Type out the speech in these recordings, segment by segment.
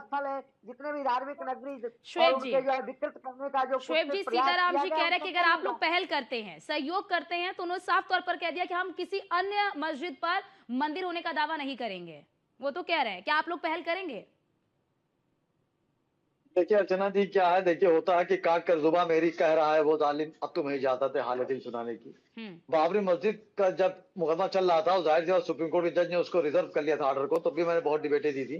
स्थल है, जितने भी धार्मिक नगरी और श्वेत जी, उनके जो है विकृत करने का जो श्वेत कुत्सित जी, प्रयास सीताराम किया जी गया कह है, रहे हैं उनको कि अगर क्या आप मिला? लोग पहल करते हैं, सहयोग करते हैं, तो उन्होंने साफ तौर पर कह दिया कि हम किसी अन्य मस्जिद पर मंदिर होने का दावा नहीं करेंगे। वो तो कह रहे हैं, क्या आप लोग पहल करेंगे? देखिए अर्चना जी क्या है, देखिए होता है कि काट कर जुबा मेरी कह रहा है वो जालिम, अब तुम ही जाता थे हालत ही सुनाने की। हम्म। बाबरी मस्जिद का जब मुकदमा चल रहा था, जाहिर सी बात सुप्रीम कोर्ट के जज ने उसको रिजर्व कर लिया था ऑर्डर को, तब भी मैंने बहुत डिबेटें दी थी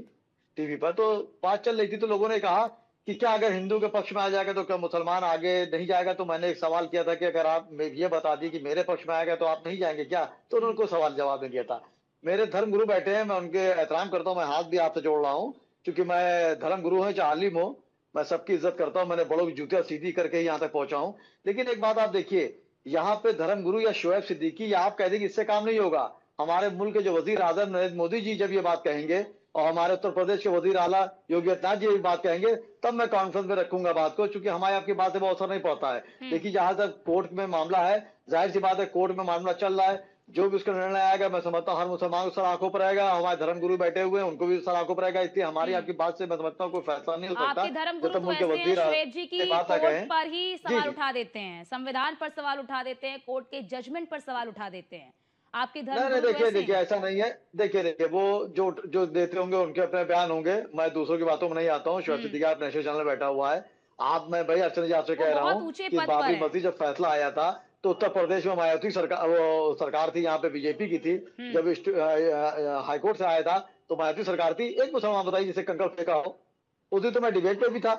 टीवी पर। तो बात चल रही थी तो लोगों ने कहा कि क्या अगर हिंदू के पक्ष में आ जाएगा तो क्या मुसलमान आगे नहीं जाएगा? तो मैंने एक सवाल किया था कि अगर आप ये बता दिए कि मेरे पक्ष में आएगा तो आप नहीं जाएंगे क्या? तो उन्होंने कोई सवाल जवाब नहीं दिया था। मेरे धर्म गुरु बैठे हैं, मैं उनके एहतराम करता हूँ, मैं हाथ भी आपसे जोड़ रहा हूँ, क्योंकि मैं धर्म गुरु हूँ चाहे आलिम हो, मैं सबकी इज्जत करता हूँ, मैंने बड़ों की जूतियां सीधी करके ही यहाँ तक पहुंचा हूँ। लेकिन एक बात आप देखिए, यहाँ पे धर्म गुरु या शोएब सिद्दीकी या आप कह देंगे इससे काम नहीं होगा। हमारे मुल्क के जो वजीर आजम नरेंद्र मोदी जी जब ये बात कहेंगे और हमारे उत्तर प्रदेश के वजीर आला योगी आदित्यनाथ जी ये बात कहेंगे, तब मैं कॉन्फ्रेंस में रखूंगा बात को, क्योंकि हमारी आपकी बात से बहुत असर नहीं पड़ता है। देखिए जहां तक कोर्ट में मामला है, जाहिर सी बात है कोर्ट में मामला चल रहा है, जो भी उसका निर्णय आएगा मैं समझता हूँ हर मुसलमान को सर आंखों पर आएगा, हमारे धर्म गुरु बैठे हुए हैं उनको भी सर आंखों पर आएगा। इसलिए हमारी हम्म। आपकी बात से मैं समझता हूँ कोई फैसला नहीं हो सकता आपके धर्म जब गुरु तक तो मुल्क के ऐसे हैं वजीर श्वेत जी ये की बात ना कोर्ट कहें। पर ही जी सवाल जी। उठा देते हैं, संविधान पर सवाल उठा देते हैं, कोर्ट के जजमेंट पर सवाल उठा देते हैं। आपके धर्म नहीं नहीं, गुरु तो देखिए ऐसे देखिए हैं। ऐसा नहीं है। देखिए देखिए वो जो जो देते होंगे उनके अपने बयान होंगे, मैं दूसरों की बातों में नहीं आता हूँ। शोएब हम्म। सिद्दीकी आप नेशनल चैनल में बैठा हुआ है, आप मैं भाई अर्चना जी आपसे वो कह रहा बहुत हूँ ऊंचे कि पद पर बाबरी हैं। मस्जिद जब फैसला आया था तो उत्तर प्रदेश में मायावती सरकार, वो सरकार थी यहाँ पे बीजेपी की थी। हम्म। जब हाईकोर्ट से आया था तो मायावती सरकार थी। एक मुसलमान बताइए जिसे कंकड़ फेंका हो? उस दिन तो मैं डिबेट पे भी था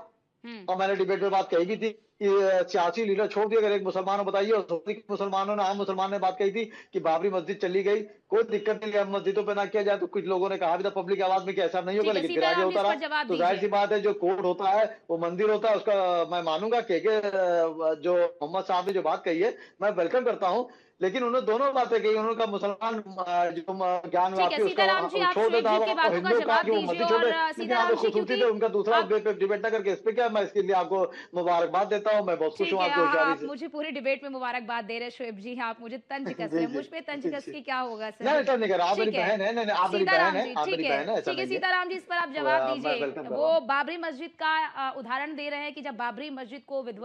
हम्म। और मैंने डिबेट में बात कही भी थी कि सियासी लीडर छोड़ दिया, अगर एक मुसलमान बताइए, और सऊदी मुसलमानों ने, आम मुसलमान ने बात कही थी कि बाबरी मस्जिद चली गई, कोई दिक्कत नहीं है, मस्जिदों पे ना किया जाए। तो कुछ लोगों ने कहा भी था पब्लिक आवाज में कि ऐसा नहीं होगा, ठीक है, लेकिन फिर आगे सीताराम जी होता इस रहा। पर जवाब तो जाहिर सी दीजिए। बात है जो कोर्ट होता है वो मंदिर होता है, उसका मैं मानूंगा कि जो मोहम्मद साहब ने जो बात कही है मैं वेलकम करता हूँ। लेकिन उन्होंने दोनों बातें कही, उन्होंने कहा मुसलमान जो ज्ञान में ठीक है आपकी सीताराम जी, उसका आप छोड़ श्वेत देता जी है, की और बातों का हिंदुओं कहा जवाब कि वो दीजिए। मस्जिद छोड़ और दे। लेकिन आप सीताराम तो जी, खूबसूरती से क्योंकि उनका दूसरा आप पे डिबेट ना करके इस पे क्या, मैं इसके लिए आपको मुबारकबाद देता हूँ, मैं बहुत खुश ठीक हूँ है, आपकी होशियारी आप से। मुझे पूरी डिबेट में मुबारकबाद दे रहे हैं श्वेब जी, आप मुझे तंज कस रहे जी हैं, जी मुझ पे तंज जी कस जी। के क्या होगा नहीं सर। ऐसा नहीं कर रहा, आप मेरी ठीक है बहन है। नहीं नहीं, आप मेरी बहन सीताराम है, जी, आप मेरी बहन है, ऐसा ठीक है नहीं है। सीताराम जी, इस पर आप जवाब मैं दीजिए। वेलकम कर रहा वो हूँ। बाबरी मस्जिद का उदाहरण दे रहे हैं कि जब बाबरी मस्जिद को विध्वंस